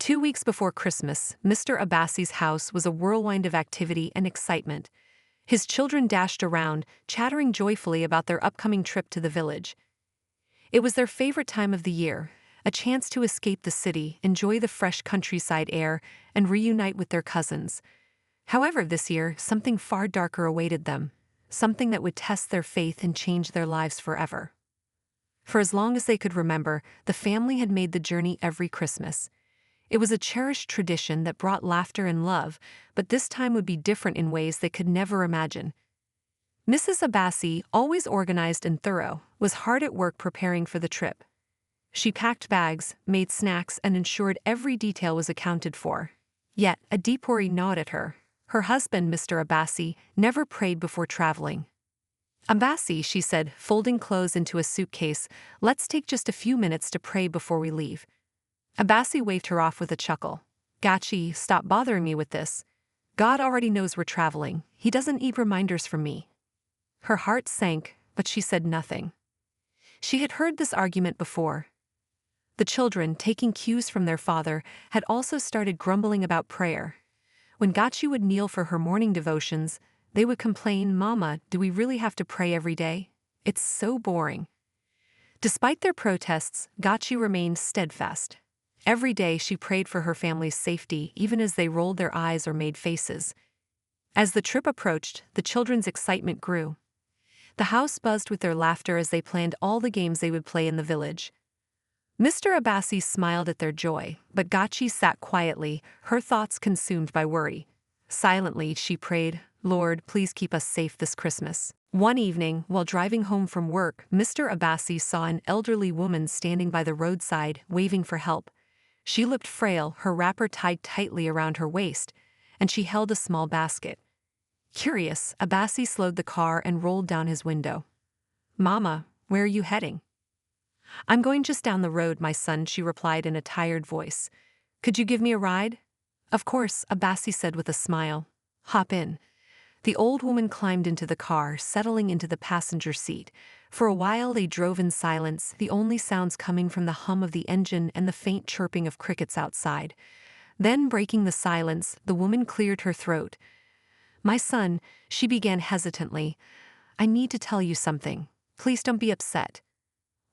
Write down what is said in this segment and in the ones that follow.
2 weeks before Christmas, Mr. Abassi's house was a whirlwind of activity and excitement. His children dashed around, chattering joyfully about their upcoming trip to the village. It was their favorite time of the year, a chance to escape the city, enjoy the fresh countryside air, and reunite with their cousins. However, this year, something far darker awaited them, something that would test their faith and change their lives forever. For as long as they could remember, the family had made the journey every Christmas. It was a cherished tradition that brought laughter and love, but this time would be different in ways they could never imagine. Mrs. Abassi, always organized and thorough, was hard at work preparing for the trip. She packed bags, made snacks, and ensured every detail was accounted for. Yet, a deep worry gnawed at her. Her husband, Mr. Abassi, never prayed before traveling. "Abassi," she said, folding clothes into a suitcase, "let's take just a few minutes to pray before we leave." Abassi waved her off with a chuckle. "Gachi, stop bothering me with this. God already knows we're traveling. He doesn't need reminders from me." Her heart sank, but she said nothing. She had heard this argument before. The children, taking cues from their father, had also started grumbling about prayer. When Gachi would kneel for her morning devotions, they would complain, "Mama, do we really have to pray every day? It's so boring." Despite their protests, Gachi remained steadfast. Every day she prayed for her family's safety, even as they rolled their eyes or made faces. As the trip approached, the children's excitement grew. The house buzzed with their laughter as they planned all the games they would play in the village. Mr. Abassi smiled at their joy, but Gachi sat quietly, her thoughts consumed by worry. Silently, she prayed, "Lord, please keep us safe this Christmas." One evening, while driving home from work, Mr. Abassi saw an elderly woman standing by the roadside, waving for help. She looked frail, her wrapper tied tightly around her waist, and she held a small basket. Curious, Abassi slowed the car and rolled down his window. "Mama, where are you heading?" "I'm going just down the road, my son," she replied in a tired voice. "Could you give me a ride?" "Of course," Abassi said with a smile. "Hop in." The old woman climbed into the car, settling into the passenger seat. For a while they drove in silence, the only sounds coming from the hum of the engine and the faint chirping of crickets outside. Then, breaking the silence, the woman cleared her throat. "My son," she began hesitantly, "I need to tell you something. Please don't be upset."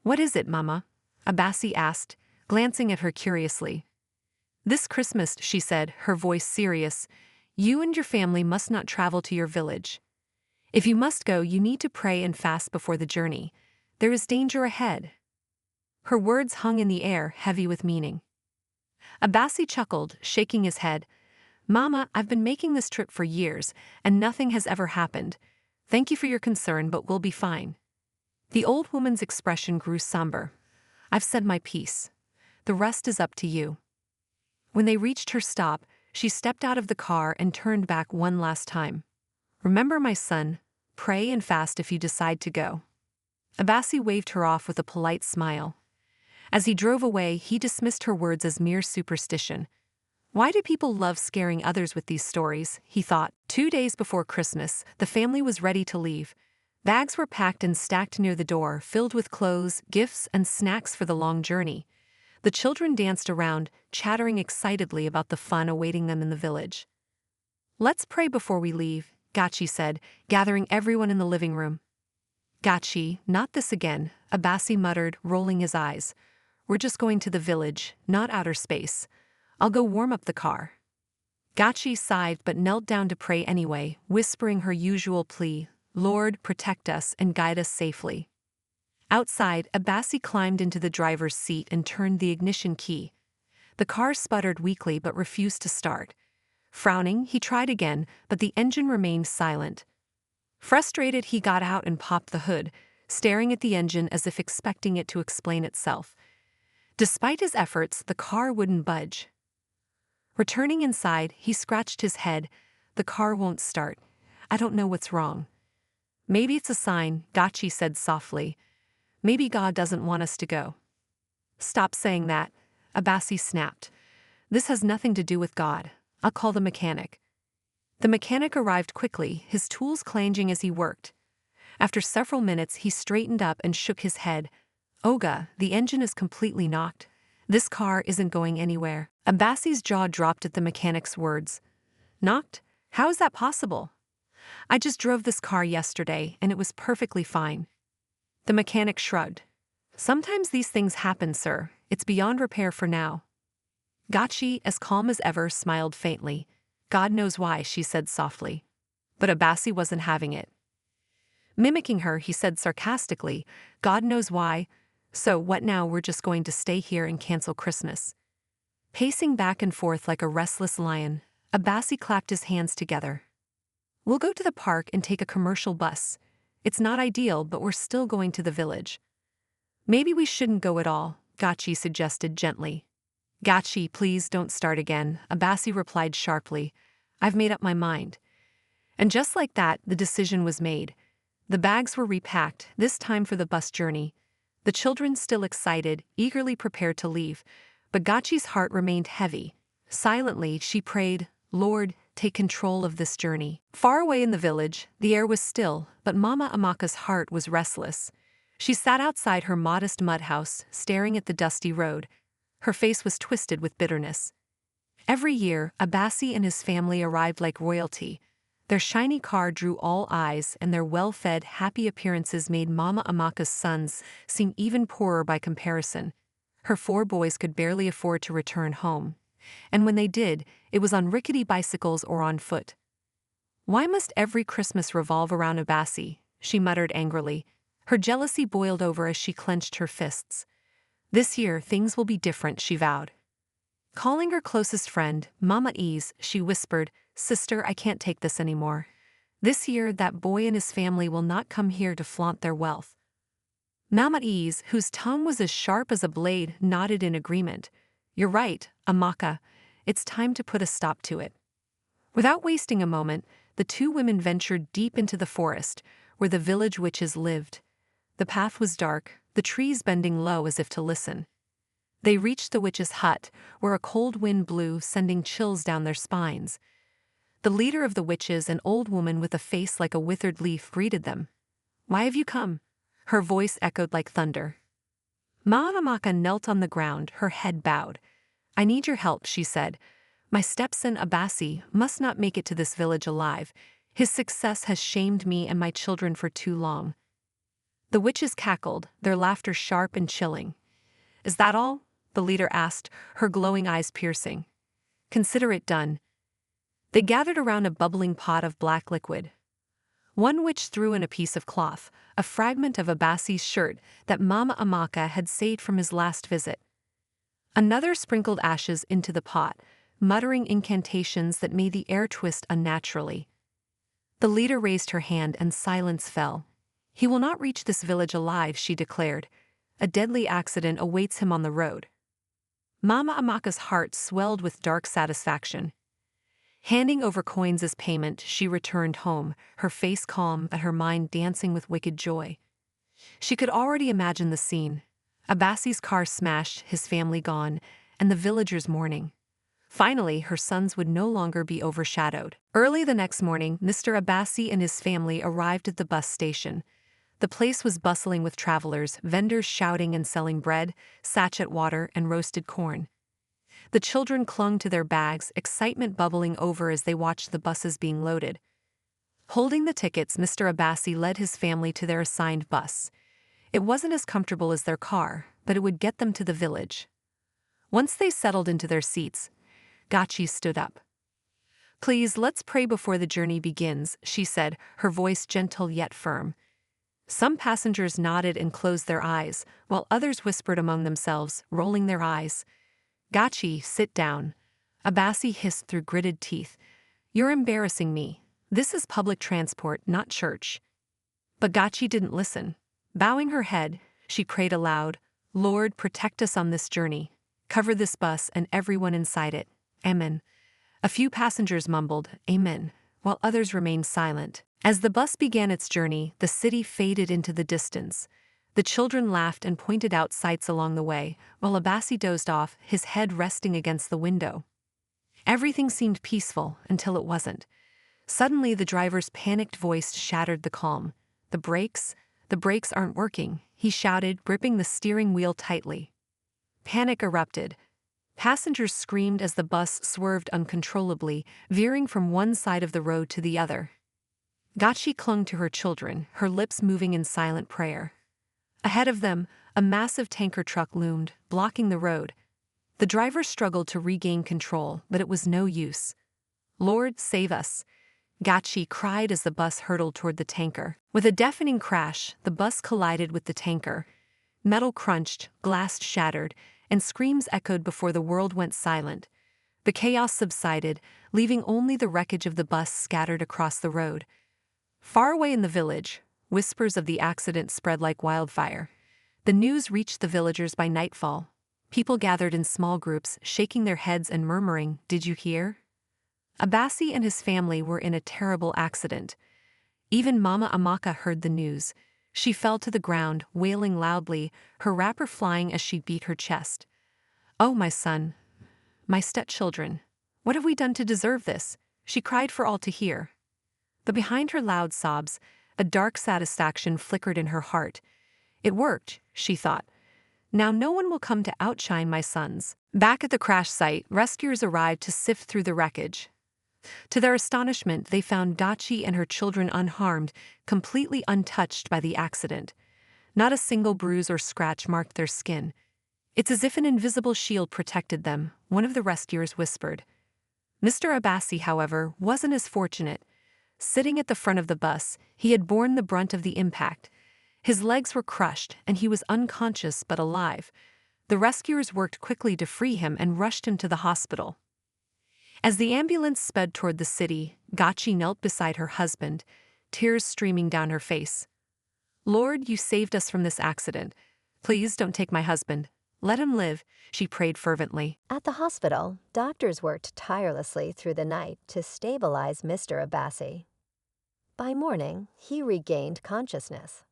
"What is it, Mama?" Abassi asked, glancing at her curiously. "This Christmas," she said, her voice serious, "you and your family must not travel to your village. If you must go, you need to pray and fast before the journey. There is danger ahead." Her words hung in the air, heavy with meaning. Abassi chuckled, shaking his head. "Mama, I've been making this trip for years, and nothing has ever happened. Thank you for your concern, but we'll be fine." The old woman's expression grew somber. "I've said my piece. The rest is up to you." When they reached her stop, she stepped out of the car and turned back one last time. "Remember, my son, pray and fast if you decide to go." Abassi waved her off with a polite smile. As he drove away, he dismissed her words as mere superstition. Why do people love scaring others with these stories, he thought. 2 days before Christmas, the family was ready to leave. Bags were packed and stacked near the door, filled with clothes, gifts, and snacks for the long journey. The children danced around, chattering excitedly about the fun awaiting them in the village. "Let's pray before we leave," Gachi said, gathering everyone in the living room. "Gachi, not this again," Abassi muttered, rolling his eyes. "We're just going to the village, not outer space. I'll go warm up the car." Gachi sighed but knelt down to pray anyway, whispering her usual plea, "Lord, protect us and guide us safely." Outside, Abassi climbed into the driver's seat and turned the ignition key. The car sputtered weakly but refused to start. Frowning, he tried again, but the engine remained silent. Frustrated, he got out and popped the hood, staring at the engine as if expecting it to explain itself. Despite his efforts, the car wouldn't budge. Returning inside, he scratched his head. "The car won't start. I don't know what's wrong." "Maybe it's a sign," Gachi said softly. "Maybe God doesn't want us to go." "Stop saying that," Abassi snapped. "This has nothing to do with God. I'll call the mechanic." The mechanic arrived quickly, his tools clanging as he worked. After several minutes, he straightened up and shook his head. "Oga, the engine is completely knocked. This car isn't going anywhere. Abassi's jaw dropped at the mechanic's words. Knocked? How is that possible? I just drove this car yesterday, and it was perfectly fine. The mechanic shrugged. Sometimes these things happen, sir. It's beyond repair for now. Gotchi, as calm as ever, smiled faintly. God knows why, she said softly. But Abassi wasn't having it. Mimicking her, he said sarcastically, God knows why. So what now, we're just going to stay here and cancel Christmas. Pacing back and forth like a restless lion, Abassi clapped his hands together. We'll go to the park and take a commercial bus. It's not ideal, but we're still going to the village. Maybe we shouldn't go at all, Gotchi suggested gently. Gotchi, please don't start again, Abassi replied sharply. I've made up my mind. And just like that, the decision was made. The bags were repacked, this time for the bus journey. The children still excited, eagerly prepared to leave, but Gotchi's heart remained heavy. Silently, she prayed, Lord, take control of this journey. Far away in the village, the air was still, but Mama Amaka's heart was restless. She sat outside her modest mud house, staring at the dusty road. Her face was twisted with bitterness. Every year, Abassi and his family arrived like royalty. Their shiny car drew all eyes, and their well-fed, happy appearances made Mama Amaka's sons seem even poorer by comparison. Her 4 boys could barely afford to return home. And when they did, it was on rickety bicycles or on foot. Why must every Christmas revolve around Abassi? She muttered angrily. Her jealousy boiled over as she clenched her fists. This year, things will be different, she vowed. Calling her closest friend, Mama Ease, she whispered, Sister, I can't take this anymore. This year, that boy and his family will not come here to flaunt their wealth. Mama Ease, whose tongue was as sharp as a blade, nodded in agreement. You're right, Amaka. It's time to put a stop to it. Without wasting a moment, the 2 women ventured deep into the forest, where the village witches lived. The path was dark, the trees bending low as if to listen. They reached the witch's hut, where a cold wind blew, sending chills down their spines. The leader of the witches, an old woman with a face like a withered leaf, greeted them. Why have you come? Her voice echoed like thunder. Mama Amaka knelt on the ground, her head bowed. I need your help, she said. My stepson Abassi must not make it to this village alive. His success has shamed me and my children for too long. The witches cackled, their laughter sharp and chilling. Is that all? The leader asked, her glowing eyes piercing. Consider it done. They gathered around a bubbling pot of black liquid. One witch threw in a piece of cloth, a fragment of Abassi's shirt that Mama Amaka had saved from his last visit. Another sprinkled ashes into the pot, muttering incantations that made the air twist unnaturally. The leader raised her hand and silence fell. He will not reach this village alive, she declared. A deadly accident awaits him on the road. Mama Amaka's heart swelled with dark satisfaction. Handing over coins as payment, she returned home, her face calm but her mind dancing with wicked joy. She could already imagine the scene. Abassi's car smashed, his family gone, and the villagers mourning. Finally, her sons would no longer be overshadowed. Early the next morning, Mr. Abassi and his family arrived at the bus station. The place was bustling with travelers, vendors shouting and selling bread, sachet water, and roasted corn. The children clung to their bags, excitement bubbling over as they watched the buses being loaded. Holding the tickets, Mr. Abassi led his family to their assigned bus. It wasn't as comfortable as their car, but it would get them to the village. Once they settled into their seats, Gotchi stood up. Please, let's pray before the journey begins, she said, her voice gentle yet firm. Some passengers nodded and closed their eyes, while others whispered among themselves, rolling their eyes. Gotchi, sit down. Abassi hissed through gritted teeth. You're embarrassing me. This is public transport, not church. But Gotchi didn't listen. Bowing her head, she prayed aloud, Lord, protect us on this journey. Cover this bus and everyone inside it. Amen. A few passengers mumbled, Amen, while others remained silent. As the bus began its journey, the city faded into the distance. The children laughed and pointed out sights along the way, while Abassi dozed off, his head resting against the window. Everything seemed peaceful until it wasn't. Suddenly, the driver's panicked voice shattered the calm. The brakes aren't working, he shouted, gripping the steering wheel tightly. Panic erupted. Passengers screamed as the bus swerved uncontrollably, veering from one side of the road to the other. Gachi clung to her children, her lips moving in silent prayer. Ahead of them, a massive tanker truck loomed, blocking the road. The driver struggled to regain control, but it was no use. "Lord, save us," Gachi cried as the bus hurtled toward the tanker. With a deafening crash, the bus collided with the tanker. Metal crunched, glass shattered, and screams echoed before the world went silent. The chaos subsided, leaving only the wreckage of the bus scattered across the road. Far away in the village, whispers of the accident spread like wildfire. The news reached the villagers by nightfall. People gathered in small groups, shaking their heads and murmuring, "Did you hear?" Abassi and his family were in a terrible accident. Even Mama Amaka heard the news. She fell to the ground, wailing loudly, her wrapper flying as she beat her chest. "Oh, my son, my stepchildren, what have we done to deserve this?" she cried for all to hear. But behind her loud sobs, a dark satisfaction flickered in her heart. It worked, she thought. Now no one will come to outshine my sons. Back at the crash site, rescuers arrived to sift through the wreckage. To their astonishment, they found Dachi and her children unharmed, completely untouched by the accident. Not a single bruise or scratch marked their skin. "It's as if an invisible shield protected them," one of the rescuers whispered. Mr. Abassi, however, wasn't as fortunate. Sitting at the front of the bus, he had borne the brunt of the impact. His legs were crushed, and he was unconscious but alive. The rescuers worked quickly to free him and rushed him to the hospital. As the ambulance sped toward the city, Gachi knelt beside her husband, tears streaming down her face. "Lord, you saved us from this accident. Please don't take my husband. Let him live," she prayed fervently. At the hospital, doctors worked tirelessly through the night to stabilize Mr. Abassi. By morning, he regained consciousness.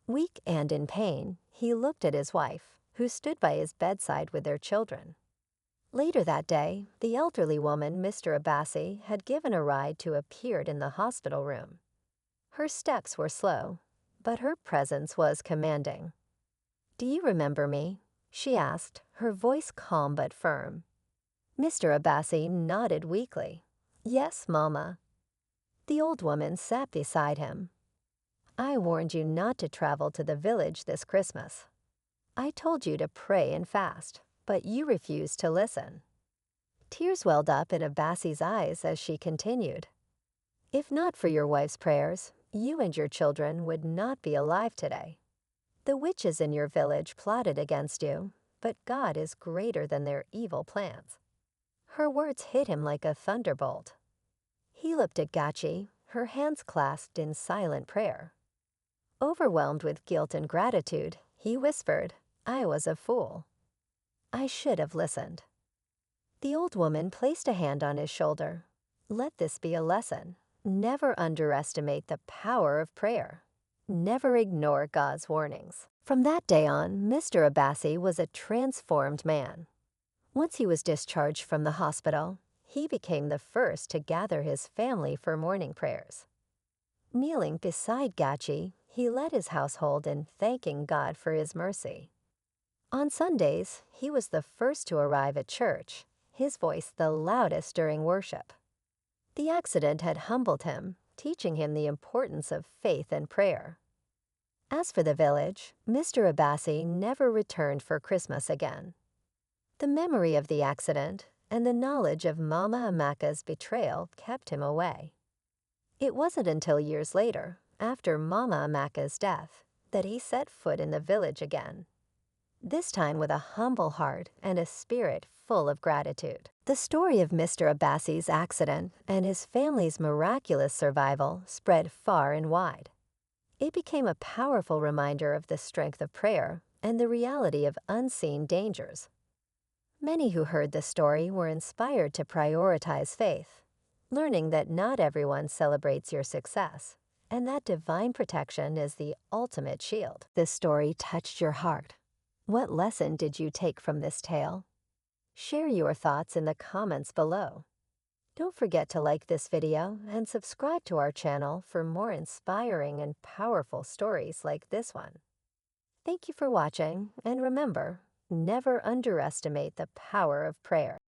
Weak and in pain, he looked at his wife, who stood by his bedside with their children. Later that day, the elderly woman Mr. Abassi had given a ride to appeared in the hospital room. Her steps were slow, but her presence was commanding. "Do you remember me?" she asked, her voice calm but firm. Mr. Abassi nodded weakly. "Yes, Mama." The old woman sat beside him. "I warned you not to travel to the village this Christmas. I told you to pray and fast, but you refused to listen." Tears welled up in Abassi's eyes as she continued. "If not for your wife's prayers, you and your children would not be alive today. The witches in your village plotted against you, but God is greater than their evil plans." Her words hit him like a thunderbolt. He looked at Gachi, her hands clasped in silent prayer. Overwhelmed with guilt and gratitude, he whispered, "I was a fool. I should have listened." The old woman placed a hand on his shoulder. "Let this be a lesson. Never underestimate the power of prayer. Never ignore God's warnings." From that day on, Mr. Abassi was a transformed man. Once he was discharged from the hospital, he became the first to gather his family for morning prayers. Kneeling beside Gachi, he led his household in thanking God for his mercy. On Sundays, he was the first to arrive at church, his voice the loudest during worship. The accident had humbled him, teaching him the importance of faith and prayer. As for the village, Mr. Abassi never returned for Christmas again. The memory of the accident and the knowledge of Mama Amaka's betrayal kept him away. It wasn't until years later, after Mama Amaka's death, that he set foot in the village again. This time with a humble heart and a spirit full of gratitude. The story of Mr. Abassi's accident and his family's miraculous survival spread far and wide. It became a powerful reminder of the strength of prayer and the reality of unseen dangers. Many who heard the story were inspired to prioritize faith, learning that not everyone celebrates your success, and that divine protection is the ultimate shield. This story touched your heart. What lesson did you take from this tale? Share your thoughts in the comments below. Don't forget to like this video and subscribe to our channel for more inspiring and powerful stories like this one. Thank you for watching, and remember, Never underestimate the power of prayer.